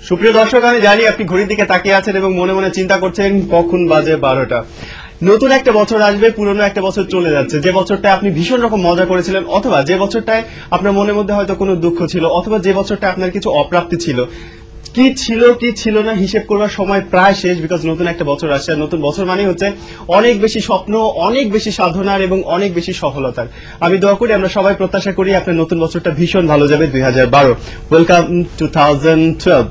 সুপ্রিয় দর্শক, আমি জানি আপনি ঘড়ির দিকে তাকিয়ে আছেন এবং মনে মনে চিন্তা করছেন কখন বাজে 12টা। নতুন একটা বছর আসবে, পুরনো একটা বছর চলে যাচ্ছে। যে বছরটা আপনি ভীষণ রকম মজা করেছিলেন, অথবা যে বছরটায় আপনার মনের মধ্যে হয়তো কোনো দুঃখ ছিল, অথবা যে বছরটা আপনার কিছু অপ্রাপ্তি ছিল, কি ছিল না হিসেব করবার সময় প্রায় শেষ। বিকজ নতুন একটা বছর আসছে, আর নতুন বছর মানে হচ্ছে অনেক বেশি স্বপ্ন, অনেক বেশি সাধনার এবং অনেক বেশি সফলতার। আমি দোয়া করি, আমরা সবাই প্রত্যাশা করি আপনার নতুন বছরটা ভীষণ ভালো যাবে। 2012 ওয়েলকাম 2012।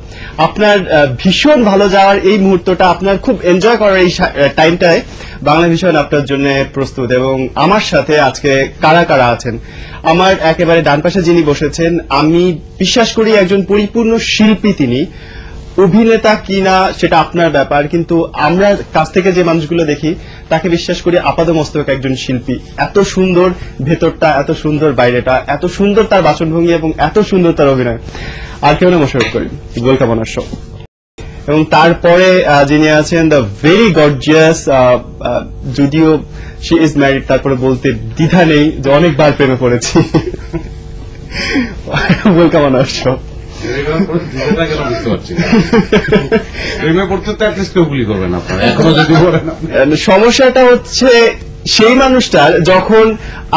আপনার ভীষণ ভালো যাওয়ার এই মুহূর্তটা, আপনার খুব এনজয় করার এই টাইমটায় বাংলা ভিশন আপনার জন্য প্রস্তুত। এবং আমার সাথে আজকে কারা কারা আছেন, আমার একেবারে ডান পাশে যিনি বসেছেন, আমি বিশ্বাস করি একজন পরিপূর্ণ শিল্পী। তিনি অভিনেতা কিনা সেটা আপনার ব্যাপার, কিন্তু আমরা কাছ থেকে যে মানুষগুলো দেখি তাকে বিশ্বাস করি আপাদমস্তক একজন শিল্পী। এত সুন্দর ভেতরটা, এত সুন্দর বাইরেটা, এত সুন্দর তার বাচনভঙ্গি এবং এত সুন্দর তার অভিনয়। আর কেউ না, Mosharraf Karim, welcome on our show. এবং তারপরে যিনি আছেন দ্য ভেরি গর্জিয়াস, যদিও শি ইজ ম্যারিড, তারপরে বলতে দ্বিধা নেই যে অনেকবার প্রেমে পড়েছি। Welcome on our show. সমস্যাটা হচ্ছে সেই মানুষটার, যখন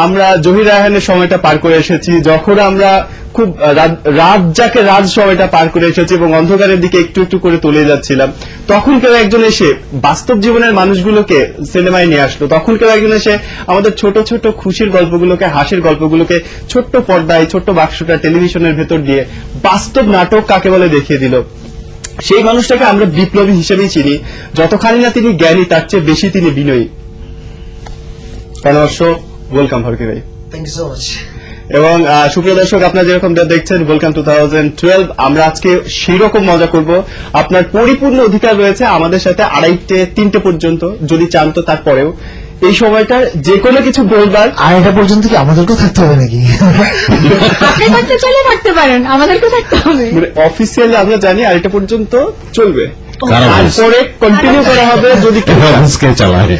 আমরা জহির রায়হানের সময়টা পার করে এসেছি, যখন আমরা খুব রাত যাকে রাত সময়টা পার করে এসেছি এবং অন্ধকারের দিকে একটু একটু করে তুলে যাচ্ছিলাম, তখন কেউ একজন এসে বাস্তব জীবনের মানুষগুলোকে সিনেমায় নিয়ে আসলো। তখন কেউ একজন এসে আমাদের ছোট ছোট খুশির গল্পগুলোকে, হাসির গল্পগুলোকে ছোট্ট পর্দায়, ছোট্ট বাক্সটা টেলিভিশনের ভেতর দিয়ে বাস্তব নাটক কাকে বলে দেখিয়ে দিল। সেই মানুষটাকে আমরা বিপ্লবী হিসেবেই চিনি। যতখানি না তিনি জ্ঞানী, তার চেয়ে বেশি তিনি বিনয়ী। ওয়েলকাম ফারুকী ভাই। Thank you so much. এবং সুপ্রিয় দর্শক, আপনারা যেরকম দেখছেন ওয়েলকাম 2012, আমরা আজকে সেই রকম মজা করব। আপনার পরিপূর্ণ অধিকার রয়েছে আমাদের সাথে 2:30-3টে পর্যন্ত, যদি চান তো তারপরেও এই সময়টা যে কোনো কিছু বলবার। 2:30 পর্যন্ত কি আমাদেরকেও থাকতে হবে নাকি? আপনি থাকতে চাইলে থাকতে পারেন, আমাদেরকেও থাকতে হবে। মানে অফিসিয়ালি আমরা জানি 2:30 পর্যন্ত চলবে, তারপরে কন্টিনিউ করা হবে যদি চালায়।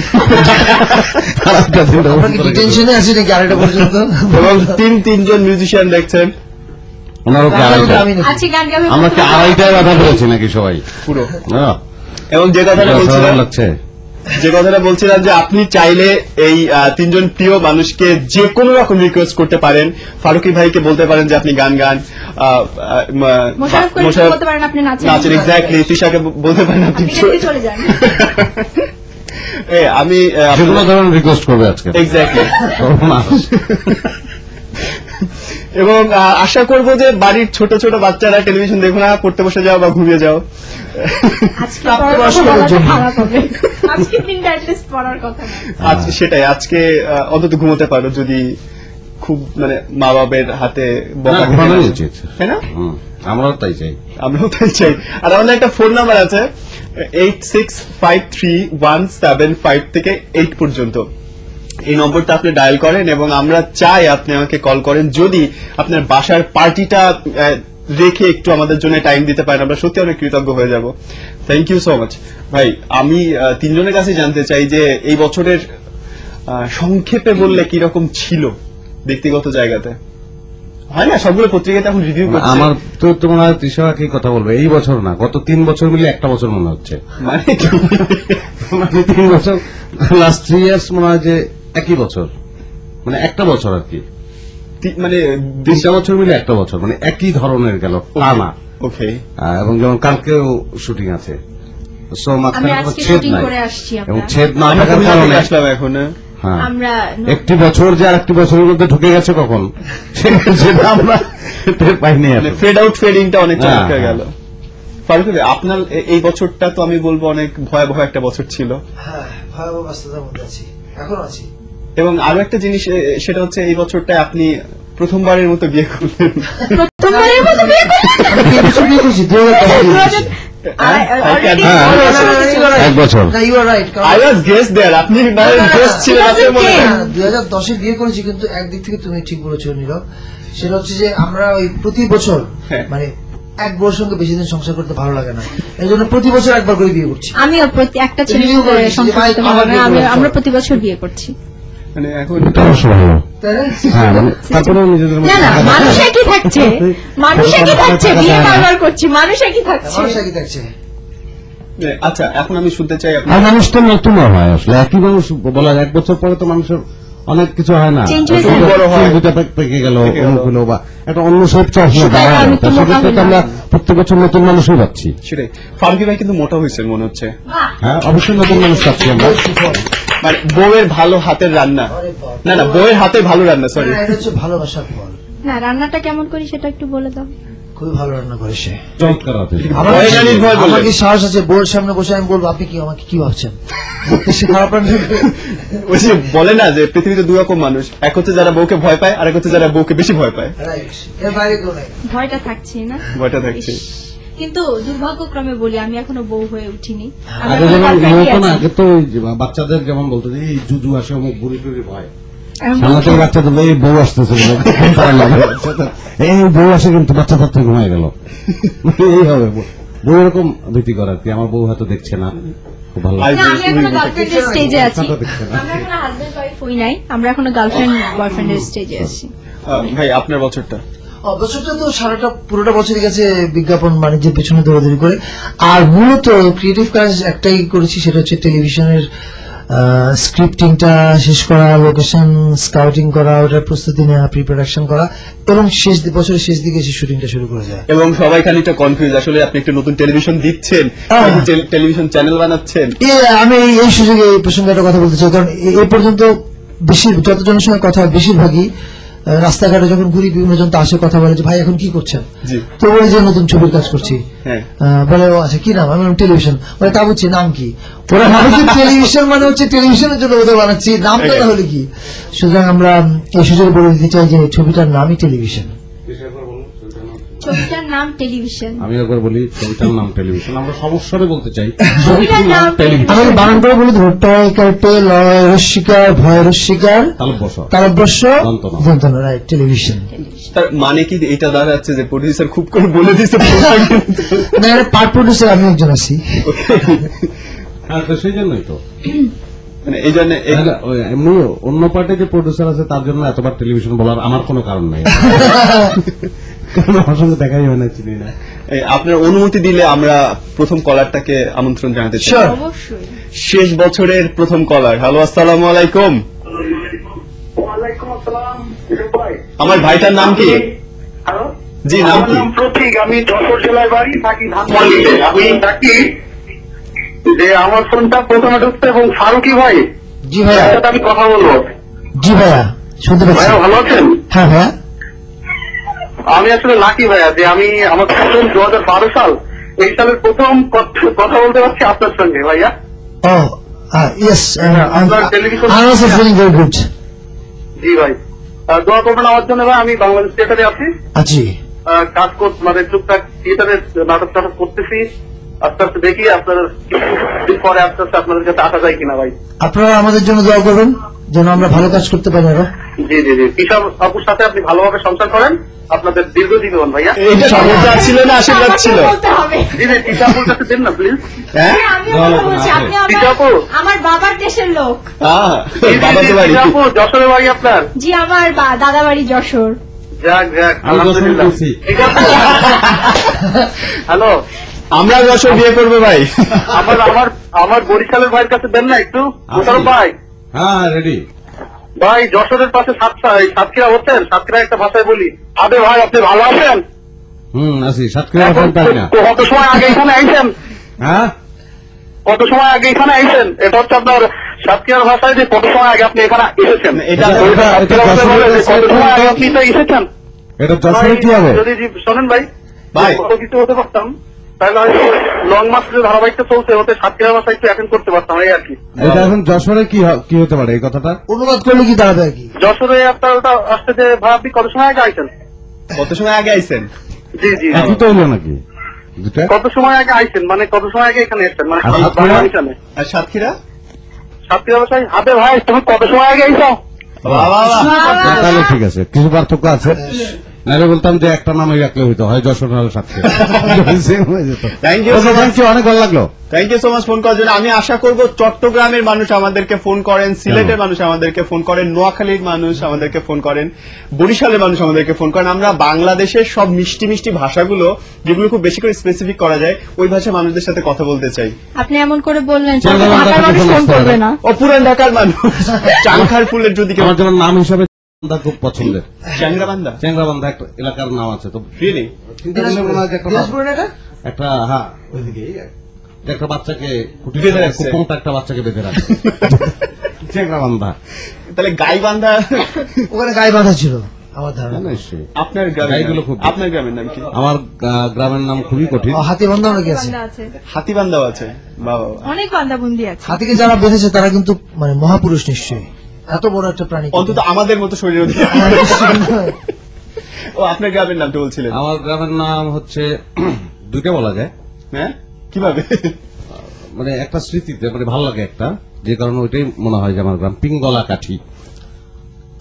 টেনশনে আছি নাকি 2:30 পর্যন্ত? এবং তিনজন মিউজিশিয়ান দেখছেন, আমরা কি 2:30টায় কথা বলেছি নাকি সবাই পুরো? এবং যে কথাটা বলছিলাম যে আপনি চাইলে এই 3জন প্রিয় মানুষকে যে কোনো রকম রিকোয়েস্ট করতে পারেন। ফারুকী ভাইকে বলতে পারেন যে আপনি গান গান, নাচেন, এক্স্যাক্টলি। তৃষাকে বলতে পারেন আপনি চলে যান। আমি কোনো ধরনের রিকোয়েস্ট করবে আজকে, এক্স্যাক্টলি। এবং আশা করব যে বাড়ির ছোট ছোট বাচ্চারা টেলিভিশন দেখো না, পড়তে বসে যাও বা ঘুমিয়ে যাও। সেটাই, আজকে অন্তত ঘুমোতে পারো, যদি খুব মানে মা বাবের হাতে উচিত, তাই না? আমরাও তাই চাই। আর আমাদের একটা ফোন নাম্বার আছে 865317 থেকে 8 পর্যন্ত। এই নম্বরটা আপনি ডায়াল করেন এবং আমরা চাই আপনি আমাকে কল করেন। যদি আপনার বাসার পার্টিটা রেখে একটু আমাদের জন্য টাইম দিতে পারেন, আমরা সত্যি অনেক কৃতজ্ঞ হয়ে যাব। থ্যাংক ইউ সো মাচ ভাই। আমি 3জনের কাছে জানতে চাই যে এই বছরের সংক্ষেপে বললে কি রকম ছিল ব্যক্তিগত জায়গাতে? হয় না, সবগুলো পত্রিকাতে এখন রিভিউ করছে। আমার তো মনে হয় তৃষা কি কথা বলবে, এই বছর না, গত 3 বছর মিলে একটা বছর মনে হচ্ছে। মানে 3 বছর, লাস্ট 3 ইয়ার্স মনে হয় যে একই বছর, মানে একটা বছর আর কি, মানে 3টা বছর মিলে একটা বছর, মানে একই ধরনের গেল টানা। ওকে। এবং যেমন কালকেও শুটিং আছে, ছেদ নাই, এবং ছেদ না থাকার কারণে আসলাম এখন। আমরা একটি বছর যে আর একটি বছরের মধ্যে ঢুকে গেছে কখন সেটা আমরা পাইনি। ফেড আউট ফেডিংটা অনেক চমৎকার গেল। ফারুকী ভাই, আপনার এই বছরটা তো আমি বলবো অনেক ভয়াবহ একটা বছর ছিল। হ্যাঁ, ভয়াবহ অবস্থার মধ্যে আছি, এখনো আছি। এবং আরো একটা জিনিস, সেটা হচ্ছে এই বছরটা আপনি প্রথমবারের মতো বিয়ে করলেন। প্রথমবারের মতো বিয়ে করছি 2010 বিয়ে করেছি। কিন্তু একদিক থেকে তুমি ঠিক বলেছো নীরব, সেটা হচ্ছে যে আমরা ওই প্রতি বছর মানে এক বউর সঙ্গে বেশি দিন সংসার করতে ভালো লাগে না, এই জন্য প্রতি বছর একবার করে বিয়ে করছি। আমিও একটা ছেলে আমরা প্রতি বছর বিয়ে করছি। মানে এখন তাই না? হ্যাঁ মানে তারপরেও নিজেদের না মধ্যে না থাকা মানুষ যায়। একই থাকছে, মানুষ একই থাকছে, বিয়ে বারবার করছি, মানুষ একই থাকছে। মানুষ একই থাকছে। আচ্ছা, এখন আমি শুনতে চাই আর মানুষ তো নতুন হয় আসলে, একই মানুষ বলা যায়। 1 বছর পরে তো মানুষের অনেক কিছু হয় না, Change হয়ে যায়। বড় হয়। দুটা পেকে গেল, অমুক হলো, বা একটা অন্য সব চাষ আমি তো সেক্ষেত্রে তো মোটামুটি- আমরা প্রত্যেক বছর নতুন মানুষই পাচ্ছি। সেটাই। ফারুকি ভাই কিন্তু মোটা হয়েছেন মনে হচ্ছে। হ্যাঁ অবশ্যই নতুন মানুষ পাচ্ছি আমরা। মানে বউয়ের ভালো হাতের রান্না, আরে বাপ। না না বউয়ের হাতে ভালো রান্না, সরি। না, এটা হচ্ছে ভালোবাসার ফল। না রান্নাটা কেমন করি সেটা একটু বলে দাও। খুবই ভালো রান্না করে সে। চমৎকার আছে। আমার ভয় না নির্ভয় বলে। আমার কি সাহস আছে বউয়ের সামনে বসে আমি বলবো আপনি কি আমাকে কি ভাবছেন? সে খারাপ রান্না করে। ওই যে বলে না যে পৃথিবীতে 2 রকম মানুষ, এক হচ্ছে যারা বউকে ভয় পায়, আর এক হচ্ছে যারা বউকে বেশি ভয় পায়। Right. এর বাইরে কেউ নাই। ভয়টা থাকছে না, ভয়টা থাকছে। ইস, কিন্তু দুর্ভাগ্যক্রমে বলি আমি এখনো বউ হয়ে উঠিনি। আমি আগে এখনো যেমন girlfriend ই হতো না, আছি। আগে তো ওই যে বাচ্চাদের যেমন বলতো যে এই জুজু আসে, অমুক বুড়ি টুড়ি ভয়। আমি সামনে থেকে বাচ্চাদের এই বউ আসতেছে বলে ঘুম পাড়া লাগে। এই বউ আসে কিন্তু বাচ্চা তার থেকে ঘুমাই গেল, এই হবে। বউ এরকম ভীতি করে আর কি। আমার বউ হয়তো দেখছে না, খুব ভালো আর- লাগে। না, আমি এখনো গার্লফ্রেন্ডের স্টেজে আছি। কথা দেখছে না। আমরা এখনো হাজবেন্ড ওয়াইফ হই নাই, আমরা এখনো গার্লফ্রেন্ড বয়ফ্রেন্ডের স্টেজে আছি। ভাই আপনার বছরটা? বছরটা তো পুরোটা বছরই গেছে বিজ্ঞাপন বাণিজ্যের পেছনে দৌড়াদৌড়ি করে। আর মূলত ক্রিয়েটিভ কাজ একটাই করেছি, সেটা হচ্ছে টেলিভিশনের স্ক্রিপ্টিংটা শেষ করা, লোকেশন স্কাউটিং করা, ওটার প্রস্তুতি নেওয়া, প্রি প্রোডাকশন করা, এবং বছরের শেষ দিকে এসে শুটিংটা শুরু করে যায়। এবং সবাই খানিকটা কনফিউজ, আসলে আপনি একটা নতুন টেলিভিশন দিচ্ছেন, টেলিভিশন চ্যানেল বানাচ্ছেন। আমি এই সুযোগে এই প্রসঙ্গে একটা কথা বলতে চাই, কারণ এই পর্যন্ত যতজনের সঙ্গে কথা হয় বেশিরভাগই রাস্তাঘাটে যখন ঘুরি বিভিন্ন জন তো আসে কথা বলে যে ভাই এখন কি করছেন, জি। তো বলে যে নতুন ছবির কাজ করছি। হ্যাঁ। বলে ও আচ্ছা কি নাম? আমি বললাম টেলিভিশন। বলে তা বুঝছি নাম কি? ওরা ভাবে যে টেলিভিশন মানে হচ্ছে টেলিভিশনের জন্য ওদের বানাচ্ছি, নামটা তাহলে কি? সুতরাং আমরা এই সুযোগে বলে দিতে চাই যে ছবিটার নামই টেলিভিশন। ছবিটার নাম টেলিভিশন। আমি একবার বলি, ছবিটার নাম টেলিভিশন। আমরা সমস্যারে বলতে চাই ছবিটার নাম টেলিভিশন। আমি বানান করে বলি ধরো টয় কার্টে লয় রস্বীকার ভয় রস্বীকার তালব্যস তালব্যস্য দন্তন। দন্তন, রাইট, টেলিভিশন। তার মানে কি এটা দাঁড়াচ্ছে যে প্রডিউসার খুব করে বলে দিচ্ছে? না, পার্ট প্রডিউসার আমি একজন আছি। হ্যাঁ তো সেই জন্যই তো মানে এই জন্য এমনি অন্য পার্টে যে প্রডিউসার আছে তার জন্য এতবার টেলিভিশন বলার আমার কোনো কারণ নাই। কারণ আমার সঙ্গে দেখাই হয় না, চিনি না। আপনার অনুমতি দিলে আমরা প্রথম কলারটাকে আমন্ত্রণ জানাতে চাই। Sure. অবশ্যই। শেষ বছরের প্রথম কলার। হ্যালো, আসসালামু আলাইকুম। ওয়ালাইকুম আসসালাম। ভাই আমার ভাইটার নাম কি? হ্যালো, জি, নাম আমার কি? নাম প্রতীক, আমি যশোর জেলায় বাড়ি, থাকি ধানমন্ডিতে। আমি থাকি যে আমার ফোনটা প্রথমে ঢুকতে, এবং ফারুকি ভাই জি ভাইয়া, তার সাথে আমি কথা বলবো। জি ভাইয়া, শুনতে পাচ্ছি। ভাইয়া ভালো আছেন? হ্যাঁ ভাইয়া। আমি আসলে লাকি ভাইয়া যে আমি আমার প্রথম 2012 সাল, এই সালের প্রথম কথা বলতে পারছি আপনার সঙ্গে ভাইয়া। ও ইয়েস, আপনার television I was feeling very good. জি ভাই, দোয়া করবেন আমার জন্য ভাই। আমি বাংলাদেশ থিয়েটারে আছি, আছি। কাজ মানে টুকটাক থিয়েটারে নাটক টাটক করতেছি। আস্তে আস্তে দেখি আপনার কিছুদিন পরে আস্তে আস্তে আপনাদের কাছে আসা যায় কিনা ভাই। আপনারা আমাদের জন্য দোয়া করবেন যেন আমরা ভালো কাজ করতে পারি আরো। জি জি জি, কিশোর আপুর সাথে আপনি ভালোভাবে সংসার করেন, আপনাদের দীর্ঘ জীবন ভাইয়া। এটা সমাচার ছিল না আশীর্বাদ ছিল? আমাকে বলতে হবে। জি জি, কিশোর আপুর কাছে দেন না প্লিজ। হ্যাঁ, আমি কথা বলছি, আপনি ঠিক আপু। আমার বাবার দেশের লোক। বাবা তো বাড়ি। কিশোর আপু, যশোরে বাড়ি আপনার? জি আমার দাদা বাড়ি যশোর। যাক যাক, আমি যশোরে আলহামদুলিল্লাহ। গেছি। ঠিক আছে। হ্যালো, আমরা যশোর বিয়ে করবো ভাই। আমার বরিশালের ভাইয়ের কাছে দেন না একটু। মোশাররফ ভাই, হ্যাঁ রেডি। ভাই যশোরের পাশে সাতক্ষীরা হচ্ছেন, সাতক্ষীরা একটা ভাষায় বলি। আবে ভাই, আপনি ভালো আছেন? আছি। সাতক্ষীরা এখন পারি না। কত সময় আগে এখানে আইছেন? হ্যাঁ কত সময় আগে এখানে আইছেন? এটা হচ্ছে আপনার সাতক্ষীরার ভাষায় যে কত সময় আগে আপনি এখানে এসেছেন। এটা সাতক্ষীরা ভাষায় বলে যে কত সময় আগে আপনি তো এসেছেন। এটা যশোরে কি হবে? যদি শোনেন ভাই, ভাই। কত কিছু হতে পারতাম, তাহলে হয়তো লং মার্চ যে ধারাবাহিকটা চলছে ওতে সাতক্ষীরা ভাষা একটু অ্যাটেন্ড করতে পারতাম, এই আর কি। এটা এখন যশোরে কি হতে পারে এই কথাটা? অনুবাদ করলে কি দাঁড়াবে আর কি? যশোরে আপনার ওটা আসতে যে ভাই, আপনি কত সময় আগে আইছেন? কত সময় আগে আইছেন? জি জি, একই তো হলো নাকি দুটা? কত সময় আগে আইছেন, মানে কত সময় আগে এখানে এসছেন, মানে আর সাতক্ষীরা? বাংলা মিশনে। আর সাতক্ষীরা? সাতক্ষীরা ভাষায় আবে ভাই, তুমি কত সময় আগে আইছো? বাবা, বাবা। তাহলে ঠিক আছে, কিছু পার্থক্য আছে। নাহলে বলতাম যে একটা নামই রাখলে হইতো, হয় যশোর নাহলে সাতক্ষীরা। Same হয়ে যেত। Thank you. Okay, thank you, অনেক ভালো লাগলো। Thank you so much phone করার জন্য। আমি আশা করব চট্টগ্রামের মানুষ আমাদেরকে ফোন করেন, সিলেটের মানুষ আমাদেরকে ফোন করেন, নোয়াখালীর মানুষ আমাদেরকে ফোন করেন, বরিশালের মানুষ আমাদেরকে ফোন করেন। আমরা বাংলাদেশের সব মিষ্টি মিষ্টি ভাষাগুলো যেগুলো খুব বেশি করে স্পেসিফিক করা যায় ওই ভাষায় মানুষদের সাথে কথা বলতে চাই। আপনি এমন করে বললেন যে চলো, ঢাকার আমরা মানুষ ফোন ফোন করবে না। ও পুরান ঢাকার মানুষ চাংখার ফুলের যদি কেউ আমার যেমন নাম হিসাবে চ্যাংরাবান্ধা খুব পছন্দের। চ্যাংরাবান্ধা চ্যাংরাবান্ধা একটা এলাকার নাম আছে, তো রিয়েলি চিন্তা করলে মনে হয় যে একটা দিনাজপুরের এটা? একটা, হ্যাঁ ওইদিকেই যে একটা বাচ্চাকে বেঁধে রাখছে। খুব মোটা একটা বাচ্চাকে বেঁধে রাখছে। চ্যাংরাবান্ধা। তাহলে গাইবান্ধা ওখানে গায়ে বাঁধা ছিল আমার ধারণা। নিশ্চয়ই। আপনার গ্রামের গাইগুলো খুব- আপনার গ্রামের নাম কি? আমার গ্রামের নাম খুবই কঠিন। হাতি বান্ধা নাকি আছে? বান্দা আছে, হাতিবান্ধাও আছে। বাবা অনেক বান্দাবন্দি আছে। হাতিকে যারা বেঁধেছে তারা কিন্তু মানে মহাপুরুষ নিশ্চয়ই, এত বড় একটা প্রাণী। অন্তত আমাদের মতো শরীর ও আপনার গ্রামের নামটা বলছিলেন? আমার গ্রামের নাম হচ্ছে দুইটা বলা যায়, হ্যাঁ কিভাবে? মানে একটা স্মৃতিতে মানে ভালো লাগে একটা, যে কারণে ওইটাই মনে হয় যে আমার গ্রাম পিঙ্গলা কাঠি।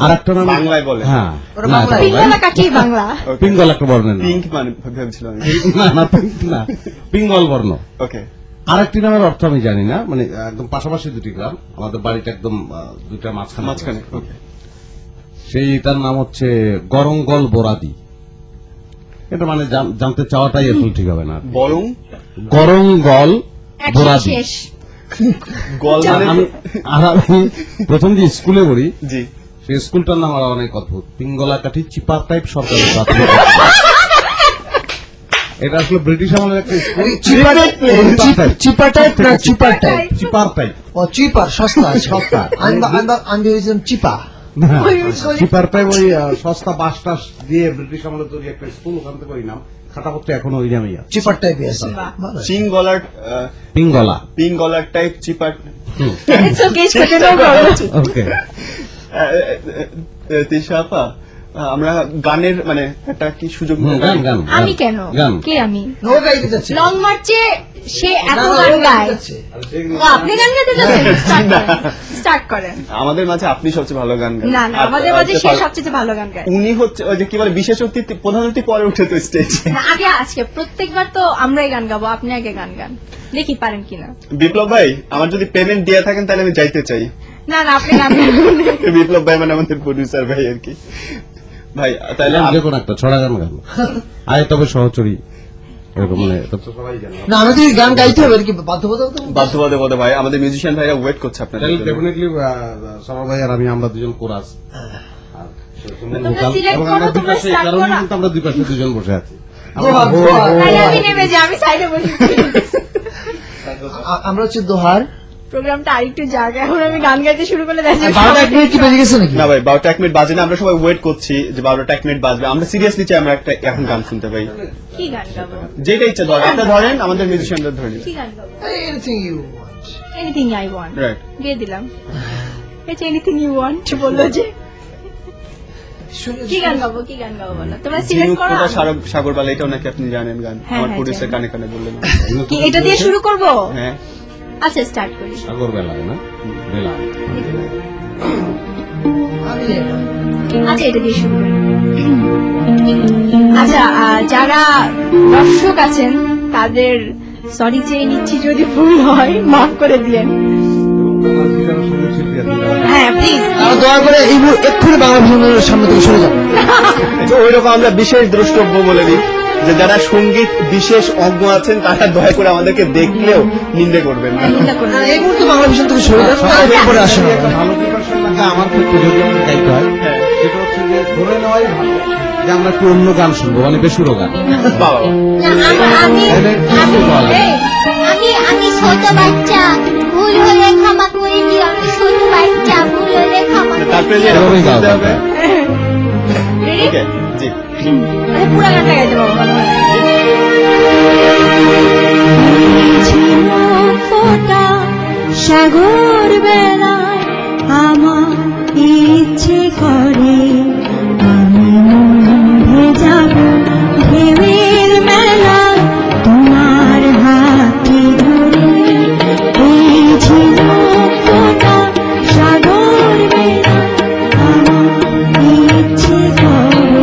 আর একটা নাম বাংলায় বলে? হ্যাঁ, ওটা না, বাংলায়। এটা পিঙ্গলা কাঠি বাংলা। পিঙ্গল একটা বর্ণের নাম। পিঙ্ক মানে ভেবেছিলাম। না না, পিঙ্ক না, পিঙ্গল বর্ণ। ওকে আরেকটি নামের অর্থ আমি জানি না, মানে একদম পাশাপাশি দুটি গ্রাম, আমাদের বাড়িটা একদম দুইটা মাঝখানে। মাঝখানে। ওকে সেইটার নাম হচ্ছে গরঙ্গল বোরাদি। এটা মানে জানতে চাওয়াটাই আসলে ঠিক হবে না। বরং গরঙ্গল একসাথে বোরাদি। শেষ। গল মানে আমি প্রথম যে স্কুলে পড়ি, জি সেই স্কুলটার নাম আর অনেক অদ্ভুত, পিঙ্গলা কাঠি চিপার টাইপ সরকারি প্রাথমিক। এটা আসলে ব্রিটিশ আমলের একটা স্কুল। চিপার টাইপ না চিপার টাইপ? চিপার টাইপ, ও চিপার, সস্তা আছে। সস্তা। আমি ভেবেছিলাম চিপা। চিপার টাইপ ওই সস্তা বাস টাস দিয়ে ব্রিটিশ আমলে তৈরি একটা স্কুল, ওখান থেকে ওই নাম খাতা পড়তে এখনো ওই নামই আছে, চিপার টাইপই আছে। বাহ। ভালো। চিং গলার পিঙ্গলা। পিং গলার type cheaper. It's okay, it's okay, no problem. ওকে, তিশাপা আমরা গানের মানে একটা কি সুযোগ গান গান আমি কেন? গান। কে আমি? ও গাইতে যাচ্ছে। লং মার্চে সে এত না, না, গান ও গাইতে গায়। যাচ্ছে। ও, আপনি গান গাইতে যাচ্ছেন? স্টার্ট করেন। আমাদের মাঝে আপনি সবচেয়ে ভালো গান গান। না না, আমাদের মাঝে সে সবচেয়ে ভালো গান গায়। উনি হচ্ছে ওই যে কি বলে বিশেষ অতিথি, প্রধান অতিথি পরে উঠে তো স্টেজে। না, আগে আজকে প্রত্যেকবার তো আমরাই গান গাবো, আপনি আগে গান গান, দেখি পারেন কিনা। বিপ্লব ভাই আমার যদি পেমেন্ট দিয়ে থাকেন তাহলে আমি যাইতে চাই। না না, আপনি গান গান। বিপ্লব ভাই মানে আমাদের প্রডিউসার ভাই আর কি। ভাই তাহলে যে কোনো একটা ছড়া গান গান, আয় তবে সহচরী, এরকম মানে এটা তো সবাই জানে। না, আমাদের কি গান গাইতে হবে নাকি বাধ্যবাধকতা? বাধ্যবাধকতা ভাই, আমাদের মিউজিশিয়ান ভাইরা ওয়েট করছে আপনাদের তাহলে জন্য। ডেফিনেটলি সবার ভাই আর আমি, আমরা দুজন কোরাস। তোমরা select করো, তোমরা start করো। আমরা দুই পাশে দুজন বসে আছি। দোহার, দোহার। তাহলে আমি নেমে যাই, আমি সাইডে বসে। আমরা হচ্ছে দোহার। প্রোগ্রামটা আরেকটু যাক, এখন আমি গান গাইতে শুরু করলে দেখা যাবে 12 কি বেজে গেছে নাকি? না ভাই 12টা 1 মিনিট বাজে না, আমরা সবাই ওয়েট করছি যে 12টা 1 মিনিট বাজবে। আমরা সিরিয়াসলি চাই আমরা একটা এখন গান শুনতে পাই, কি গান গাবো, যেটা ইচ্ছা ধরেন। আপনি ধরেন, আমাদের মিউজিশিয়ানরা ধরে নেবে। কি গান গাবো? Anything you want. Anything I want, right দিয়ে দিলাম। এই যে এনিথিং ইউ ওয়ান্ট বললো যে, কি গান গাবো, কি গান গাবো বলো, তোমরা সিলেক্ট করো। সাগর পালা, এটাও নাকি আপনি জানেন গান? হ্যাঁ, আমার হ্যাঁ, প্রডিউসার জানি। কানে কানে বললেন। কি এটা দিয়ে শুরু করব? হ্যাঁ আচ্ছা স্টার্ট করি। সাগর বেলায় না, বেলা আমি জানি না। আচ্ছা এটা দিয়ে শুরু করি। আচ্ছা যারা দর্শক আছেন তাদের সরি চেয়ে নিচ্ছি যদি ভুল হয়, মাফ করে দিয়েন। হ্যাঁ প্লিজ। আর দয়া করে এই এক্ষুনি বাংলা ভবনের সামনে থেকে সরে যান। তো ওইরকম আমরা বিশেষ দ্রষ্টব্য বলে দিই যে যারা সঙ্গীত বিশেষ অজ্ঞ আছেন তারা দয়া করে আমাদেরকে দেখলেও নিন্দে করবেন না। নিন্দা করবেন না। এই মুহূর্তে বাংলা ভীষণ থেকে সরে যান, এরপরে আসেন। একটা ভালো প্রিপারেশন লাগে আমার ক্ষেত্রে, যদি আমার গাইতে হয় হ্যাঁ। সেটা হচ্ছে যে ধরে নেওয়াই ভালো যে আমরা একটু অন্য গান শুনবো, মানে বেসুরো গান। বাবা আমি ছোট বাচ্চা, ভুল হলে ক্ষমা করে দিও। আমি ছোট বাচ্চা, ভুল হলে ক্ষমা করে তারপরে যে দিও। এভাবেই করতে গাও হবে। Ready? ওকে জি আরে পুরো গানটা গাইতে পারবো ভালো হয়। ফোটা সাগর বেলায় আমার ইচ্ছে করে আমি যাব ঢেউয়ের মেলায় তোমার হাতে ধরে। এই ছিল ফোটা সাগর বেলায় আমার ইচ্ছে করে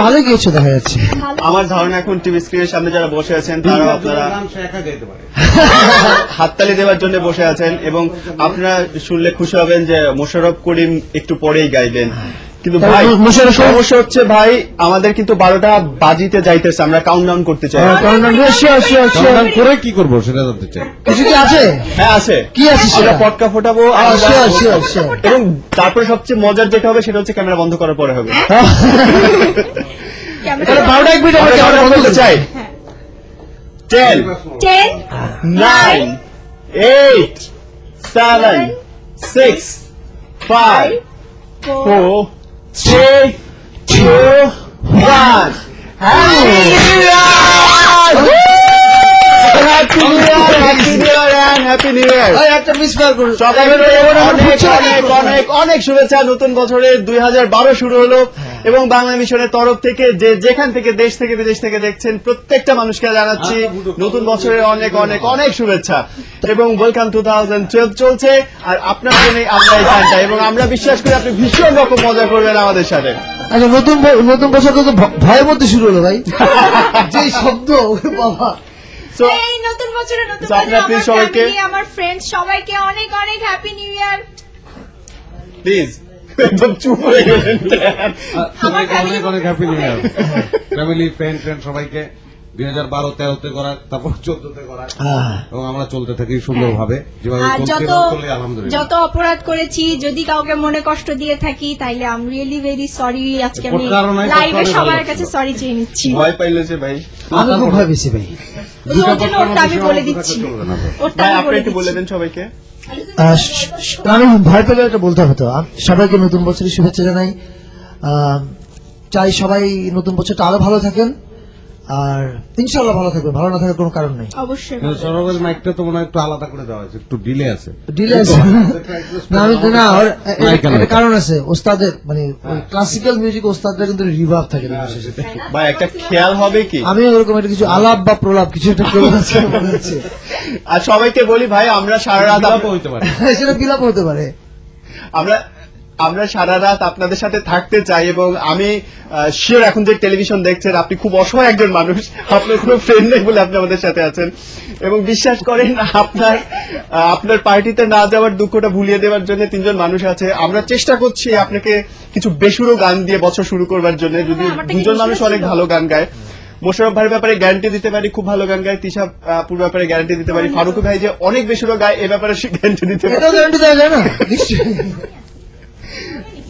ভালো গিয়েছো দেখা যাচ্ছে। আমার ধারণা এখন টিভি স্ক্রিনের সামনে যারা বসে আছেন তারা আপনারা গান সে একা গাইতে পারে। হাততালি দেওয়ার জন্য বসে আছেন এবং আপনারা শুনলে খুশি হবেন যে মোশাররফ করিম একটু পরেই গাইবেন। কিন্তু ভাই সমস্যা হচ্ছে ভাই আমাদের কিন্তু 12টা বাজিতে যাইতেছে, আমরা কাউন্টডাউন করতে চাই। গান করে কি করবো সেটা জানতে চাই। কিছু কি আছে? হ্যাঁ আছে। কি আছে আমরা সেটা? পটকা ফোটাবো এবং তারপরে সবচেয়ে মজার যেটা হবে সেটা হচ্ছে ক্যামেরা বন্ধ করার পরে হবে। তাহলে 12টা 1 মিনিট আমরা ক্যামেরা বন্ধ করতে চাই। 10 10 9 8 7 6 5 4 3 2 1 happy new year, happy new ইয়ার। একটা মিস কল করুন। সবাইকে অনেক অনেক অনেক অনেক শুভেচ্ছা। নতুন বছরের 2012 শুরু হলো এবং বাংলা মিশনের তরফ থেকে যে যেখান থেকে দেশ থেকে বিদেশ থেকে দেখছেন প্রত্যেকটা মানুষকে জানাচ্ছি নতুন বছরের অনেক অনেক অনেক শুভেচ্ছা এবং ওয়েলকাম 2012 চলছে। আর আপনার জন্যই আমরা এই গানটা এবং আমরা বিশ্বাস করি আপনি ভীষণ রকম মজা করবেন আমাদের সাথে। আচ্ছা, নতুন বছর তো ভয়ের মধ্যে শুরু হলো ভাই, যে শব্দ বাবা। So, এই নতুন বছরে নতুন So, আপনারা please সবাইকে আমার ফ্রেন্ডস সবাইকে অনেক অনেক হ্যাপি নিউ ইয়ার। প্লিজ একদম চুপ হয়ে গেলেন। সবাইকে অনেক অনেক হ্যাপি নিউ ইয়ার। ফ্যামিলি ফ্রেন্ড সবাইকে 2012-13 করার, তারপর 14 করার এবং আমরা চলতে থাকি সুন্দরভাবে যেভাবে আর চলছে যত চলে আলহামদুলিল্লাহ। যত অপরাধ করেছি, যদি কাউকে মনে কষ্ট দিয়ে থাকি তাইলে I am really very sorry. আজকে আমি লাইভে সবার কাছে সরি চেয়ে নিচ্ছি। ভয় পাইলে যে ভাই আমি খুব ভয় পেয়েছি ভাই। ওর জন্য ওটা আমি বলে দিচ্ছি, ওটা ভাই আমি আপনি বলে একটু বলে দিচ্ছি। দেন সবাইকে। আমি ভয় পেলে এটা বলতে হতো। সবাইকে নতুন বছরের শুভেচ্ছা জানাই। চাই সবাই নতুন বছরটা আরো ভালো থাকেন, আর ইনশাআল্লাহ ভালো থাকবেন, ভালো না থাকার কোনো কারণ নেই। অবশ্যই সরকারের মাইকটা তো মনে হয় একটু আলাদা করে দেওয়া হয়েছে, একটু ডিলে আছে। ডিলে আছে না, আমি না একটা কারণ আছে। ওস্তাদের মানে ক্লাসিক্যাল মিউজিক ওস্তাদরা কিন্তু রিভার্ব থাকে বিশেষত। ভাই একটা খেয়াল হবে কি, আমি ওরকম একটা কিছু আলাপ বা প্রলাপ কিছু একটা করে আছে মনে হচ্ছে। আর সবাইকে বলি ভাই আমরা সারা রাত হইতে পারে সেটা বিলাপ হতে পারে। আমরা সারা রাত আপনাদের সাথে থাকতে চাই এবং আমি শিওর এখন যে টেলিভিশন দেখছেন আপনি খুব অসহায় একজন মানুষ, আপনার কোনো ফ্রেন্ড নেই বলে আপনি আমাদের সাথে আছেন এবং বিশ্বাস করেন আপনার পার্টিতে না যাওয়ার দুঃখটা ভুলিয়ে দেওয়ার জন্য 3 জন মানুষ আছে। আমরা চেষ্টা করছি আপনাকে কিছু বেসুরো গান দিয়ে বছর শুরু করবার জন্য, যদি 2 জন মানুষ অনেক ভালো গান গায়। মোশাররফ ভাইয়ের ব্যাপারে গ্যারান্টি দিতে পারি খুব ভালো গান গায়, তিশা আপুর ব্যাপারে গ্যারান্টি দিতে পারি, ফারুক ভাই যে অনেক বেসুরো গায় এ ব্যাপারে গ্যারান্টি দিতে পারি। এটাও গ্যারান্টি দেওয়া যায় না নিশ্চয়ই।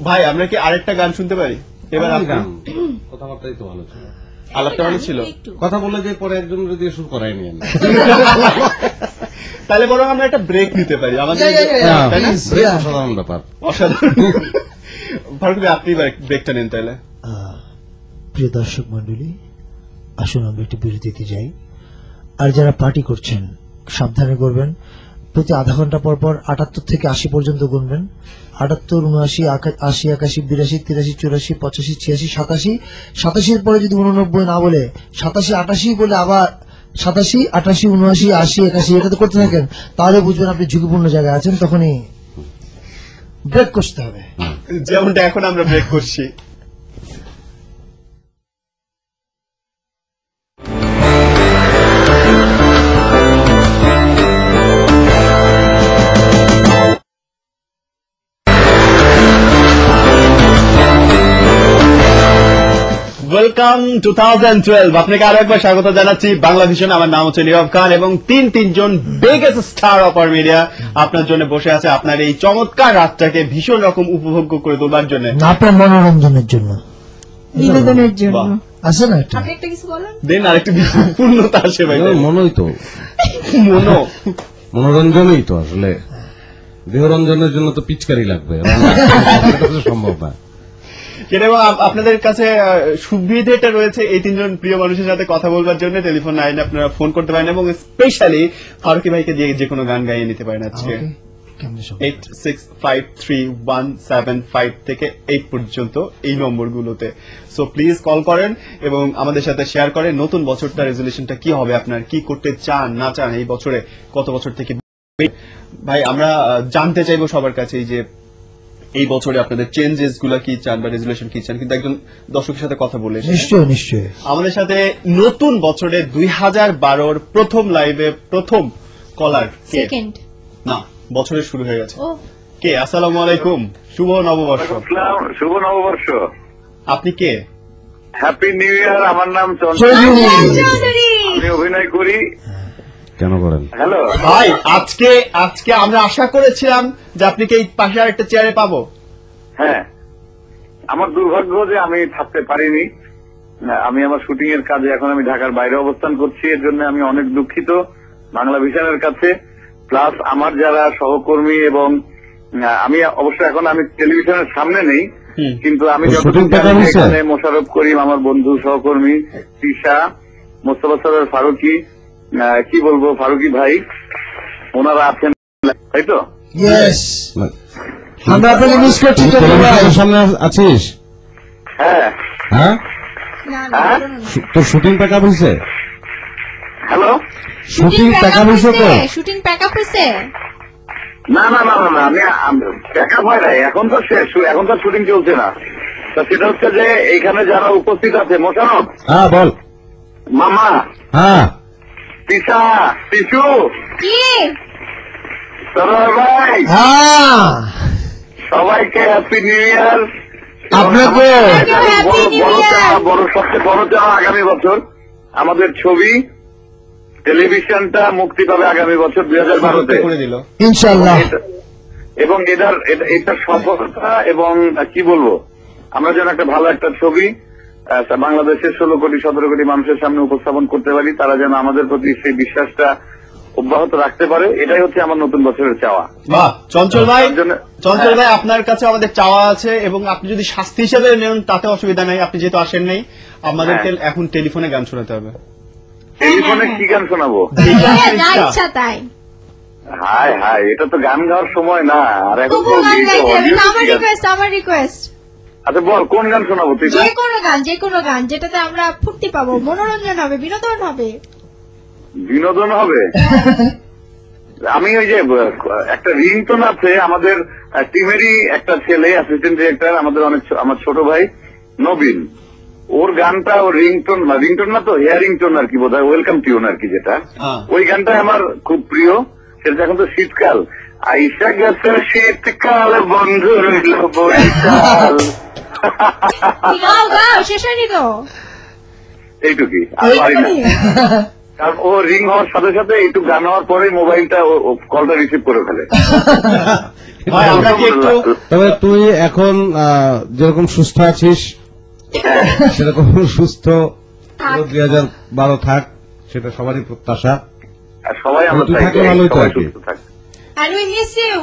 ভাই আমরা কি আরেকটা গান শুনতে পারি এবার? গান কথাবার্তাই তো ভালো ছিল, আলাপটা ভালো ছিল, কথা বলে যে পরে একজন যদি শুরু করাই নিয়ে তাহলে বরং আমরা একটা ব্রেক নিতে পারি আমাদের, তাই না? অসাধারণ ব্যাপার, অসাধারণ। ফারুক ভাই আপনি ব্রেকটা নেন তাহলে। প্রিয় দর্শক মন্ডলী, আসুন আমরা একটু বিরতিতে যাই। আর যারা পার্টি করছেন সাবধানে করবেন। প্রতি আধা ঘন্টা পর পর 78 থেকে 80 পর্যন্ত গুনবেন। 78, 79, 80, 81, 82, 83, 84, 85, 86, 87। 87 পরে যদি 89 না বলে 87, 88 বলে আবার 87, 88, 79, 80, 81 এটাতে করতে থাকেন, তাহলে বুঝবেন আপনি ঝুঁকিপূর্ণ জায়গায় আছেন। তখনই ব্রেক করতে হবে, যেমনটা এখন আমরা ব্রেক করছি। ওয়েলকাম 2012, আপনাকে আরো একবার স্বাগত জানাচ্ছি বাংলা ভিশন। আমার নাম হচ্ছে নীরব খান এবং তিনজন biggest star of our media আপনার জন্য বসে আছে আপনার এই চমৎকার রাতটাকে ভীষণ রকম উপভোগ্য করে তোলার জন্য, আপনার মনোরঞ্জনের জন্য, বিনোদনের জন্য। আছে না একটা আপনি একটা কিছু বলেন। দেন আরেকটু পূর্ণতা আসে ভাই। মনই তো মনোরঞ্জনই তো আসলে, দেহরঞ্জনের জন্য তো পিচকারি লাগবে, সম্ভব না। সেটা এবং আপনাদের কাছে সুবিধাটা রয়েছে এই 3 জন প্রিয় মানুষের সাথে কথা বলবার জন্য টেলিফোন লাইনে আপনারা ফোন করতে পারেন এবং স্পেশালি ফারুকি ভাইকে দিয়ে যে কোনো গান গাইয়ে নিতে পারেন আজকে। 86531755 থেকে 8 পর্যন্ত এই নম্বরগুলোতে। সো প্লিজ কল করেন এবং আমাদের সাথে শেয়ার করেন নতুন বছরটা রেজলিউশনটা কি হবে, আপনার কি করতে চান না চান এই বছরে, কত বছর থেকে। ভাই আমরা জানতে চাইবো সবার কাছে যে এই বছরে আপনাদের চেঞ্জেস গুলা কি চান বা রেজুলেশন কি চান, কিন্তু একজন দর্শকের সাথে কথা বলে এসেছেন। নিশ্চয় নিশ্চয়। আমাদের সাথে নতুন বছরে 2012 প্রথম লাইভে প্রথম কলার কে? সেকেন্ড না, বছরের শুরু হয়ে গেছে। ও কে? আসসালামু আলাইকুম, শুভ নববর্ষ। শুভ নববর্ষ, আপনি কে? হ্যাপি নিউ ইয়ার। আমার নাম চৌধুরী। আমি অভিনয় করি। কেন করেন? হ্যালো ভাই, আজকে আমরা আশা করেছিলাম যে আপনাকে এই পাশে আরেকটা চেয়ারে পাবো। হ্যাঁ, আমার দুর্ভাগ্য যে আমি থাকতে পারিনি। আমি আমার শুটিং এর কাজে এখন আমি ঢাকার বাইরে অবস্থান করছি, এর জন্য আমি অনেক দুঃখিত বাংলা ভিশনের কাছে। প্লাস আমার যারা সহকর্মী এবং আমি অবশ্য এখন আমি টেলিভিশনের সামনে নেই, কিন্তু আমি যতটুকু জানি এখানে মোশাররফ করিম আমার বন্ধু সহকর্মী, তিশা, মোস্তফা সরোয়ার ফারুকি, কি বলবো ফারুকি ভাই, ওনারা আছেন, তাই তো? ইয়েস, আমরা আপনাকে মিস করছি। তুই টেলিভিশনের সামনে আছিস? হ্যাঁ হ্যাঁ, না না হ্যাঁ? বলো না। তোর শুটিং প্যাক আপ হয়েছে? হ্যালো, শুটিং প্যাক আপ হয়েছে তো? শুটিং প্যাক আপ হয়েছে? না না না না না, আমি দেখা হয় নাই, এখন তো শেষ, এখন তো শুটিং চলছে না। তা সেটা হচ্ছে যে এইখানে যারা উপস্থিত আছে, মোশাররফ, হ্যাঁ বল। মামা, হ্যাঁ, তিশা, টিসু, কি সরোয়ার ভাই, হ্যাঁ, সবাইকে হ্যাপি নিউ ইয়ার। আপনাকে Happy New Year! সবচেয়ে বড় চাওয়া আগামী বছর আমাদের ছবি টেলিভিশনটা মুক্তি পাবে আগামী বছর 2012-তে করে দিল। ইনশাআল্লাহ। এবং এটার সফলতা এবং কি বলবো, আমরা যেন একটা ভালো একটা ছবি বাংলাদেশের 16 কোটি 17 কোটি মানুষের সামনে উপস্থাপন করতে পারি, তারা যেন আমাদের প্রতি সেই বিশ্বাসটা অব্যাহত রাখতে পারে, এটাই হচ্ছে আমার নতুন বছরের চাওয়া। বাহ, চঞ্চল ভাই, তার জন্য- চঞ্চল ভাই, আপনার কাছে আমাদের চাওয়া আছে, এবং আপনি যদি শাস্তি হিসেবে নেন তাতে অসুবিধা নাই। আপনি যেহেতু আসেন নাই, আমাদেরকে এখন টেলিফোনে গান শোনাতে হবে। টেলিফোনে কি গান শোনাবো? যেটা হ্যাঁ, যা ইচ্ছা। ইচ্ছা তাই। হায় হায়, এটা তো গান গাওয়ার সময় না, আর এখন তো তবুও গান এই তো গাইতে হবে। audio না, আমার গান। রিকোয়েস্ট, আমার রিকোয়েস্ট। আচ্ছা বল, কোন গান শোনাবো তুই? যে কোনো গান যেটাতে আমরা ফুর্তি পাবো, মনোরঞ্জন হবে, বিনোদন হবে। বিনোদন হবে। আমি ওই যে একটা রিংটোন আছে আমাদের টিমেরই একটা ছেলে, অ্যাসিস্ট্যান্ট ডিরেক্টর, আমাদের আমার ছোট ভাই নবীন, ওর গানটা, ওর রিংটোন না তো, হেয়ার রিংটোন আর কি বোধ হয়, ওয়েলকাম টিউন আর কি, যেটা হ্যাঁ। ওই গানটা আমার খুব প্রিয়। সেটা এখন তো শীতকাল, আইসা গেছে শীতকাল, বন্ধু রইল বরিশাল। গাও গাও, শেষ হয়নি তো? এইটুকুই, আর পারি না। কারণ ও রিং হওয়ার সাথে সাথে একটু গান হওয়ার পরেই মোবাইলটা কলটা রিসিভ করে ফেলে। ভাই, আমরা কি একটু তবে তুই এখন যেরকম সুস্থ আছিস সেরকম সুস্থ 2012 থাক, সেটা সবারই প্রত্যাশা। আর সবাই আমরা তুই চাই থাকলে যে ভালোই তো সবাই আর কি। সুস্থ থাকে। And we miss you.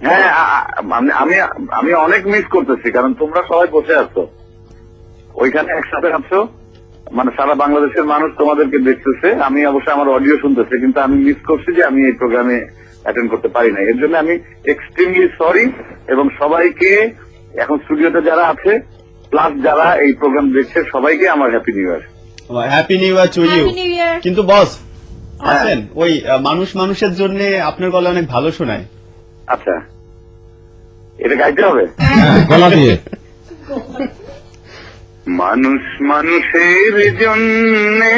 হ্যাঁ, আমি অনেক মিস করতেছি, কারণ তোমরা সবাই বসে আছো ওইখানে একসাথে আছো, মানে সারা বাংলাদেশের মানুষ তোমাদেরকে দেখতেছে। আমি অবশ্যই আমার অডিও শুনতেছে, কিন্তু আমি মিস করছি যে আমি এই প্রোগ্রামে অ্যাটেন্ড করতে পারি না। এর জন্য আমি এক্সট্রিমলি সরি, এবং সবাইকে এখন স্টুডিওতে যারা আছে প্লাস যারা এই প্রোগ্রাম দেখছে সবাইকে আমার happy new year. Happy new year to you. Happy New Year. কিন্তু বস আছেন ওই মানুষের জন্য আপনার গলা অনেক ভালো শোনায়। আচ্ছা, এটা গাইতে হবে? হ্যাঁ, গলা দিয়ে। মানুষ মানুষের জন্যে,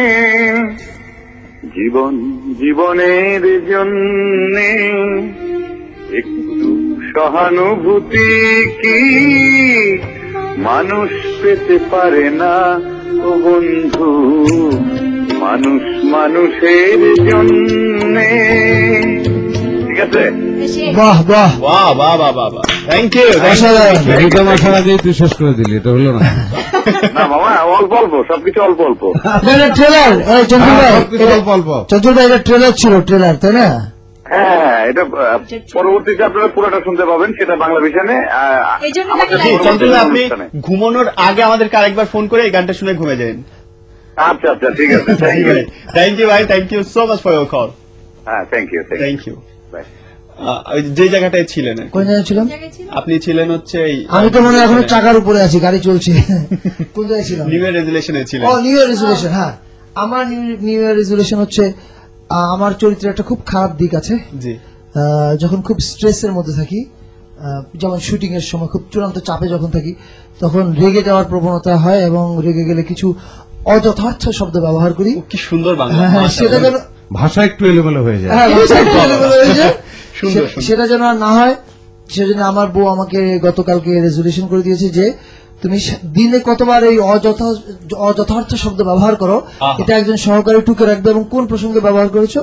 জীবনের জন্যে একটু সহানুভূতি কি মানুষ পেতে পারে না ও বন্ধু? মানুষের জন্যে। ঠিক আছে, বাহ বাহ, বাহ বাহ বাহ বাহ বাহ, থ্যাংক ইউ। দুটো মাসের আগেই তুই শেষ করে দিলি, এটা হলো না। না মামা, অল্প অল্প সবকিছু অল্প অল্প। আপনার ট্রেলার, চঞ্চল ভাই, সবকিছু অল্প অল্প। চঞ্চল ভাই, এটা ট্রেলার ছিল, ট্রেলার তাই না? হ্যাঁ, এটা পরবর্তীতে আপনারা পুরোটা শুনতে পাবেন, সেটা বাংলা ভিশনে। এই জন্য আমাদের নাকি জি, চঞ্চল ভাই, আপনি অনুষ্ঠানে। ঘুমানোর আগে আমাদেরকে আরেকবার ফোন করে এই গানটা শুনে ঘুমে যান। আচ্ছা আচ্ছা, ঠিক আছে, থ্যাংক ইউ। থ্যাংক ইউ ভাই, thank you so much for your call. হ্যাঁ, thank you. Thank you. Bye. যে জায়গাটায় ছিলেন কোন জায়গায় ছিলাম? জায়গায় ছিল? আপনি ছিলেন হচ্ছে এই আমি তো মনে হয় এখনো চাকার উপরে আছি, গাড়ি চলছে। কোন জায়গায় ছিলাম? নিউ ইয়ার রেজুলেশনে ছিলেন। ও, নিউ ইয়ার রেজুলেশন। হ্যাঁ, আমার নিউ ইয়ার রেজুলেশন হচ্ছে আমার চরিত্রের একটা খুব খারাপ দিক আছে। জি। যখন খুব স্ট্রেসের মধ্যে থাকি, যেমন শুটিং এর সময় খুব চূড়ান্ত চাপে যখন থাকি তখন রেগে যাওয়ার প্রবণতা হয় এবং রেগে গেলে কিছু অযথার্থ শব্দ ব্যবহার করি। কি সুন্দর বাংলা, হ্যাঁ, সেটা যেন ভাষা একটু এলোমেলো হয়ে যায়। হ্যাঁ, ভাষা একটু এলোমেলো হয়ে যায়। সুন্দর, সুন্দর। সেটা যেন আর না হয় সেজন্য আমার বউ আমাকে গতকালকে রেজুলেশন করে দিয়েছে যে তুমি দিনে কতবার এই অযথার্থ শব্দ ব্যবহার করো, আহা। এটা একজন সহকারী টুকে রাখবে এবং কোন প্রসঙ্গে ব্যবহার করেছো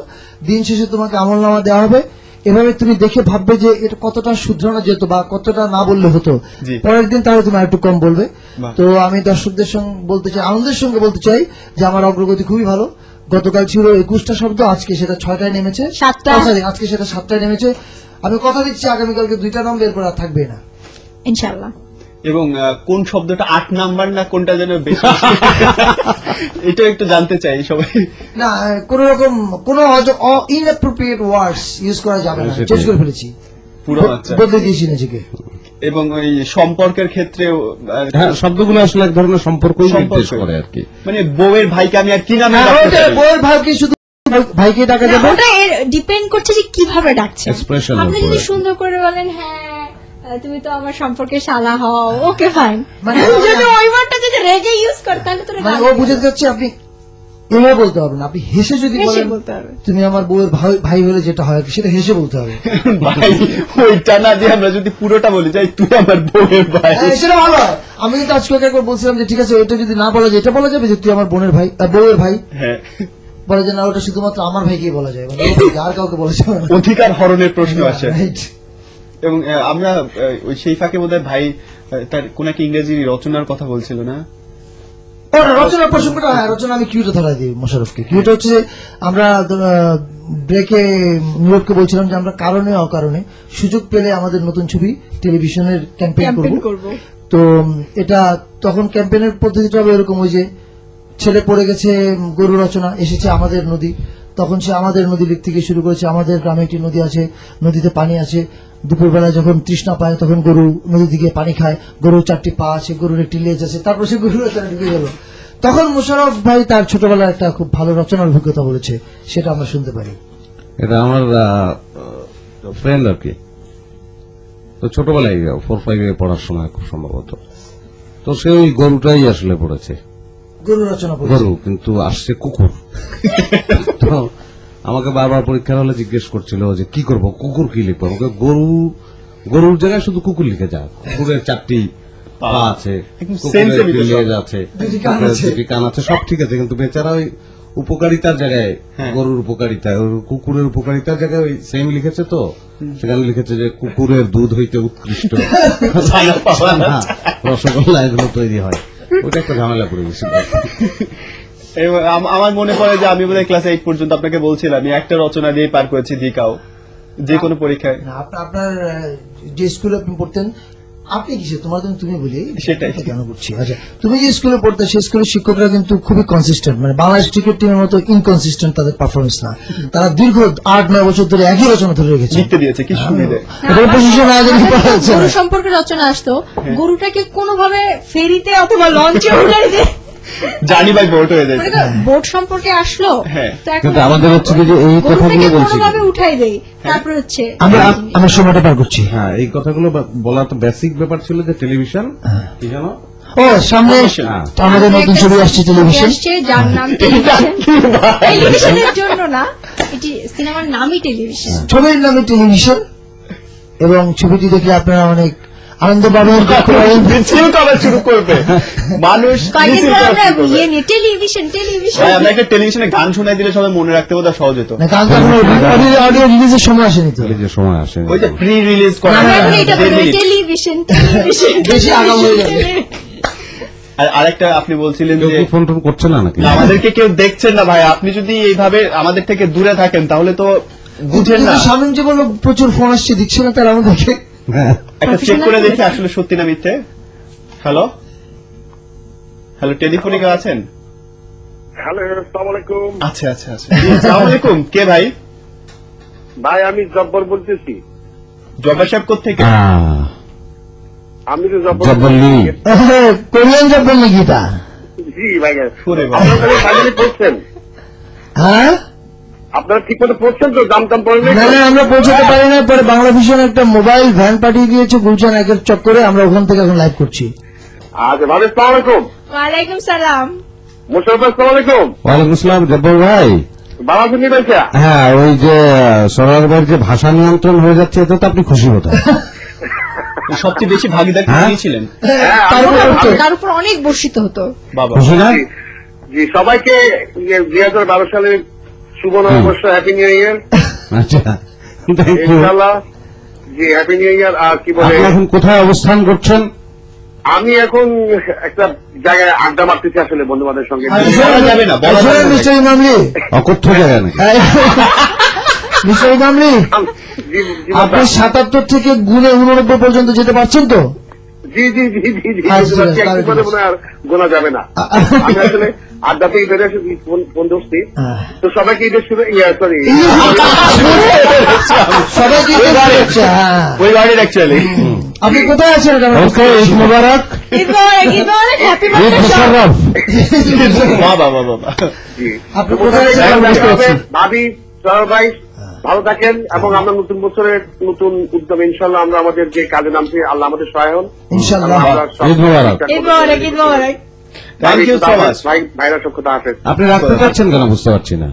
দিন শেষে তোমাকে আমলনামা দেওয়া হবে। এভাবে তুমি দেখে ভাববে যে এটা কতটা শুধরানো যেত বা কতটা না বললে হতো, জি। পরের দিন তাহলে তুমি আরেকটু কম বলবে। বাহ। তো আমি দর্শকদের সঙ্গে বলতে চাই, আনন্দের সঙ্গে বলতে চাই যে আমার অগ্রগতি খুবই ভালো। গতকাল ছিল 21টা শব্দ, আজকে সেটা 6টায় নেমেছে, 7টা। আজকে সেটা 7টায় নেমেছে। আমি কথা দিচ্ছি আগামীকালকে 2টা নাম এরপর আর থাকবে না। ইনশাআল্লাহ। এবং কোন শব্দটা 8 নাম্বার না কোনটা যেন বেশি এটা একটু জানতে চাই সবাই। না, কোন রকম কোন ইনঅ্যাপ্রোপ্রিয়েট ওয়ার্ডস ইউজ করা যাবে না, সেটাই। চেঞ্জ করে ফেলেছি, পুরো আচ্ছা। বদলে দিয়েছি নিজেকে। এবং ওই সম্পর্কের ক্ষেত্রেও হ্যাঁ, শব্দগুলো আসলে এক ধরনের সম্পর্কই নির্দেশ করে আর কি। মানে বউয়ের ভাইকে আমি আর কি নামে হ্যাঁ, ডাকতে ওটা পারি? বউয়ের ভাইকে শুধু ভাইকে ডাকা না, যাবে। ওটা ডিপেন্ড করছে যে কিভাবে ডাকছেন। Expression এর আপনি যদি উপরে। সুন্দর করে বলেন হ্যাঁ তুমি তো আমার সম্পর্কে শালা হও, ওকে ফাইন। মানে যদি ওই ওয়ার্ডটা যদি রেগে ইউজ করে তাহলে তো মানে ও বুঝতে যাচ্ছে আপনি এভাবে বলতে হবে না, আপনি হেসে যদি হেসে বলেন বলতে হবে। তুমি আমার বউয়ের ভাই হলে যেটা হয় সেটা হেসে বলতে হবে। ভাই ওইটা না দিয়ে আমরা যদি পুরোটা বলি যাই তুই আমার বউয়ের ভাই, হ্যাঁ, সেটা ভালো হয়। আমি কিন্তু আজকে ওকে একবার বলছিলাম যে ঠিক আছে ওইটা যদি না বলা যায় এটা বলা যাবে যে তুই আমার বোনের ভাই, বউয়ের ভাই। হ্যাঁ, বলা যায় না, ওটা শুধুমাত্র আমার ভাইকেই বলা যায়, মানে আর কাউকে বলা যাবে না। অধিকার হরণের প্রশ্ন আসে। Right. এবং আমরা ওই সেই ফাঁকে বোধহয় ভাই তার কোন একটা ইংরেজি রচনার কথা বলছিল না? ও না, রচনার প্রসঙ্গটা, হ্যাঁ, রচনা আমি কিউটা ধরা দিই মোশাররফকে। কিউটা হচ্ছে যে আমরা ব্রেকে নুরকে বলছিলাম যে আমরা কারণে অকারণে সুযোগ পেলে আমাদের নতুন ছবি টেলিভিশনের ক্যাম্পেইন ক্যাম্পেইন করব। করব। তো এটা তখন ক্যাম্পেইনের পদ্ধতিটা হবে এরকম, ওই যে ছেলে পড়ে গেছে গরু রচনা, এসেছে আমাদের নদী, তখন সে আমাদের নদী লিখতে গিয়ে শুরু করেছে আমাদের গ্রামে একটি নদী আছে, নদীতে পানি আছে, দুপুরবেলা যখন তৃষ্ণা পায় তখন গরু নদী থেকে পানি খায়, গরুর 4টি পা আছে, গরুর একটি লেজ আছে, তারপর সে গরু রচনা ঢুকে গেল। তখন মোশাররফ ভাই তার ছোটবেলার একটা খুব ভালো রচনার অভিজ্ঞতা বলেছে, সেটা আমরা শুনতে পারি। এটা আমার ফ্রেন্ড আর কি, তো ছোটবেলায় 4-5 পড়ার সময় খুব সম্ভবত, তো সে ওই গরুটাই আসলে পড়েছে, গরু রচনা পড়েছে। গরু, কিন্তু আসছে কুকুর। তো আমাকে বারবার পরীক্ষার হলে জিজ্ঞেস করছিল যে কি করব, কুকুর কি লিখবো, আমাকে গরুর জায়গায় শুধু কুকুর লিখে যা, কুকুরের 4টি পা আছে, একদম কুকুরের sense এ একটি মিলে লেজ আছে, দুটি কান কুকুরের আছে। 2টি কান আছে, সব ঠিক আছে, কিন্তু বেচারা ওই উপকারিতার জায়গায়, হ্যাঁ। গরুর উপকারিতা, ওর কুকুরের উপকারিতার জায়গায় ওই সেম লিখেছে, তো সেখানে লিখেছে যে কুকুরের দুধ হইতে উৎকৃষ্ট ছানা, রসগোল্লা এগুলো তৈরি হয়। ওটা একটা ঝামেলা করে গেছিল। এবং আমার মনে পড়ে যে আমি বোধহয় ক্লাস 8 পর্যন্ত আপনাকে বলছিলাম আমি একটা রচনা দিয়ে পার করেছি দিকাও, যে কোনো পরীক্ষায়। না, আপনার যে স্কুলে আপনি পড়তেন, আপনি কিসে তোমার জন্য তুমি বলি সেটাই। এটা কেন করছি। আচ্ছা, তুমি যে স্কুলে পড়তে সেই স্কুলের শিক্ষকরা কিন্তু খুবই কনসিস্টেন্ট, মানে বাংলাদেশ ক্রিকেট টিমের মতো ইনকনসিস্টেন্ট তাদের পারফরমেন্স না। তারা দীর্ঘ 8-9 বছর ধরে একই রচনা ধরে রেখেছে। লিখতে দিয়েছে কি সুবিধে। এটা পজিশন আয়োজন করা হচ্ছে না। গরু সম্পর্কে রচনা আসতো, গরুটাকে কোনোভাবে ফেরিতে অথবা লঞ্চে উঠাই দিয়ে জানি ভাই বোর্ড হয়ে যায়। বোট সম্পর্কে আসলো, হ্যাঁ। তো এখন কিন্তু আমাদের হচ্ছে কি যে এই কথাগুলো গরুটাকে বলছি, কোনোভাবে উঠাই দেই, তারপর হচ্ছে আমরা সময়টা পার করছি। হ্যাঁ, এই কথাগুলো বলা তো বেসিক ব্যাপার ছিল যে টেলিভিশন কি জানো, ও সামনে হ্যাঁ। আমাদের নতুন ছবি আসছে টেলিভিশন। আসছে যার নাম টেলিভিশন। টেলিভিশনের জন্য না, এটি সিনেমার নামই টেলিভিশন। ছবির নামে টেলিভিশন, এবং ছবিটি দেখলে আপনারা অনেক আনন্দ পাবেন। মিছিল কবে শুরু করবে মানুষ? কয়েকদিন মিছিল পর কবে আমরা শুরু করবে? ইয়ে নিয়ে টেলিভিশন টেলিভিশন ভাই, আমরা একটা টেলিভিশনে গান শোনাই দিলে সবাই মনে রাখতে বোধহয় সহজ হতো। না, কারণ অডিও রিলিজের সময় আসেনি তো, এই যে সময় আসে, ওই যে প্রি রিলিজ করা আমরা এখন এটা বলবো হয়। টেলিভিশন টেলিভিশন বেশি আগাম হয়ে যাবে। আর আরেকটা আপনি বলছিলেন কেউ যে কি ফোন টোন করছে না নাকি? না, আমাদেরকে কেউ দেখছেন না ভাই, আপনি যদি এইভাবে আমাদের থেকে দূরে থাকেন তাহলে তো বুঝেন না। কিন্তু শামীম যে বললো প্রচুর ফোন আসছে, দিচ্ছে না তারা আমাদেরকে। হ্যাঁ, একটা চেক করে দেখি আসলে সত্যি না মিথ্যে। হ্যালো হ্যালো, টেলিফোনিকা আছেন? হ্যালো, আসসালামু আলাইকুম। আচ্ছা আচ্ছা আচ্ছা, আসসালামু আলাইকুম। কে ভাই? ভাই আমি জব্বর বলতেছি। জব্বার সাহেব কোত্থেকে? আমি তো জব্বরলি। কোরিয়ান যাবেন নাকি এটা? জি ভাই, ওরে বাবা। আপনারা ফাইনালি করছেন, হ্যাঁ, আপনারা ঠিক মতো পড়ছেন তো, দাম টাম পড়েন না না আমরা পৌঁছাতে পারি না, পরে বাংলা ভিশন একটা মোবাইল ভ্যান পাঠিয়ে দিয়েছে গুলশান একের চক্করে, আমরা ওখান থেকে এখন লাইভ করছি। আচ্ছা ভাবি, আসসালামু আলাইকুম। ওয়ালাইকুম সালাম। মোশাররফ ভাই, আসসালামু আলাইকুম। ওয়ালাইকুম আসসালাম জব্বর ভাই। ভালো আছেন নি ভাইয়া? হ্যাঁ, ওই যে সরকার ভাইয়ের যে ভাষা নিয়ন্ত্রণ হয়ে যাচ্ছে, এতে তো আপনি খুশি হতেন। সবচেয়ে বেশি ভাগিদার হ্যাঁ? কে ছিলেন? তার উপর অনেক বর্ষিত হতো। বাবা খুশি না? জি, সবাইকে 2012 সালের শুভ নববর্ষ, হ্যাপি নিউ ইয়ার। আচ্ছা, থ্যাংক ইউ। ইনশাআল্লাহ। জি, হ্যাপি নিউ ইয়ার। আর কি বলে, আপনি এখন কোথায় অবস্থান করছেন? আমি এখন একটা জায়গায় আড্ডা মারতেছি আসলে বন্ধু বান্ধবের সঙ্গে। বলা যাবে না, বলা যাবে না। মিস্টার ইমামলি, অকথ্য জায়গা নাকি? মিস্টার ইমামলি, জি, জি, আপনি 77 থেকে গুণে 89 পর্যন্ত যেতে পারছেন তো? জি জি জি জি জি, আচ্ছা, বুঝতে পারছি। একটু পরে মনে হয় আর গোনা যাবে না। আমি আসলে আড্ডা থেকে বেড়ে এসে ফোন ধরছি, তো সবাইকে ঈদের শুভেচ্ছা, সরি, সবাইকে ঈদ শুভেচ্ছা। হ্যাঁ। ওই বাড়ির অ্যাকচুয়ালি আপনি কোথায় আছেন এটা আমরা বুঝতে ওকে, পারছি ঈদ না। মোবারক, ঈদ মোবারক, হ্যাপি ঈদ বার্থডে। মুশাররফ। বাবা বাবা। জি। আপনি তো কোথায় আছেন আমরা বুঝতে পারছি। ভাবি, সরব ভাই ভালো থাকেন, এবং আমরা নতুন বছরের নতুন উদ্যমে ইনশাল্লাহ আমরা আমাদের যে কাজে নামছি, আল্লাহ আমাদের সহায় হন। ইনশাআল্লাহ। আমরা সব ঈদ মোবারক। ঈদ মোবারক, ঈদ মোবারক। Thank you so much. ভাইরা সক্ষতা হাফেজ। আপনি রাখতে চাচ্ছেন কেন বুঝতে পারছি না।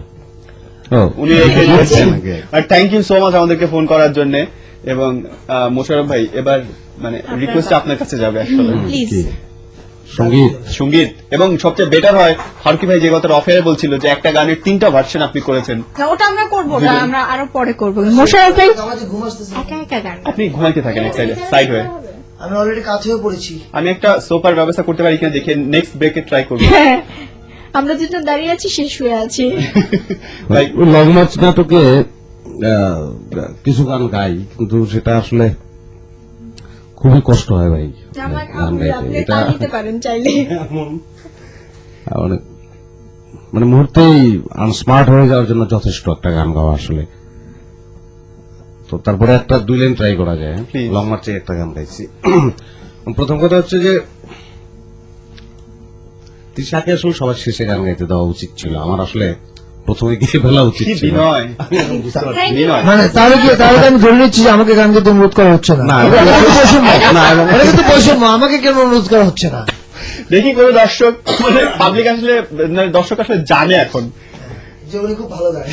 ও, উনি রেখে দিয়েছেন। আর থ্যাংক ইউ সো মাচ আমাদেরকে ফোন করার জন্য। এবং মোশাররফ ভাই, এবার মানে রিকোয়েস্ট আপনার কাছে যাবে আসলে প্লিজ। সঙ্গীত। সঙ্গীত, এবং সবচেয়ে বেটার হয় ফারুকি ভাই যে কথাটা অফেয়ারে বলছিল যে একটা গানের 3টা ভার্সন আপনি করেছেন। না, ওটা আমরা করবো না, আমরা আরো পরে করবো। মোশাররফ ভাই একা একা গান। আপনি ঘুমাইতে থাকেন এক সাইড হয়ে। আমি অলরেডি কাছে হয়ে পড়েছি। আমি একটা সোফার ব্যবস্থা করতে পারি কিনা দেখে নেক্সট ব্রেকে ট্রাই করবো। হ্যাঁ, আমরা দুজন দাঁড়িয়ে আছি, শেষ হয়ে আছি। ভাই ওই লং মার্চ নাটকে কিছু গান গাই, কিন্তু সেটা আসলে খুবই কষ্ট হয় ভাই আমার গান গাইতে। আপনি এটা তা নিতে পারেন চাইলে। অনেক মানে মুহূর্তেই আনস্মার্ট হয়ে যাওয়ার জন্য যথেষ্ট একটা গান গাওয়া আসলে। তো তারপরে একটা 2 লাইন ট্রাই করা যায়। Please. লং মার্চে একটা গান গাইছি। প্রথম কথা হচ্ছে যে তৃষাকে আসলে সবার শেষে গান গাইতে দেওয়া উচিত ছিল, আমার আসলে প্রথমে গিয়ে ফেলা উচিত কি ছিল। বিনয়, Thank you. বিনয়। মানে তাহলে তো আমি ধরে নিচ্ছি যে আমাকে গান গাইতে অনুরোধ করা হচ্ছে না। না, এটা কিন্তু বৈষম্য। না, এবং- এটা কিন্তু বৈষম্য, আমাকে কেন অনুরোধ করা হচ্ছে না? দেখি কোন দর্শক, মানে পাবলিক আসলে, মানে দর্শক আসলে জানে এখন যে উনি খুব ভালো গান।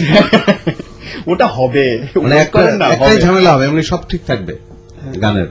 ওটা হবে, মানে করেন না, একটাই হবে। ঝামেলা হবে, এমনি সব ঠিক থাকবে গানের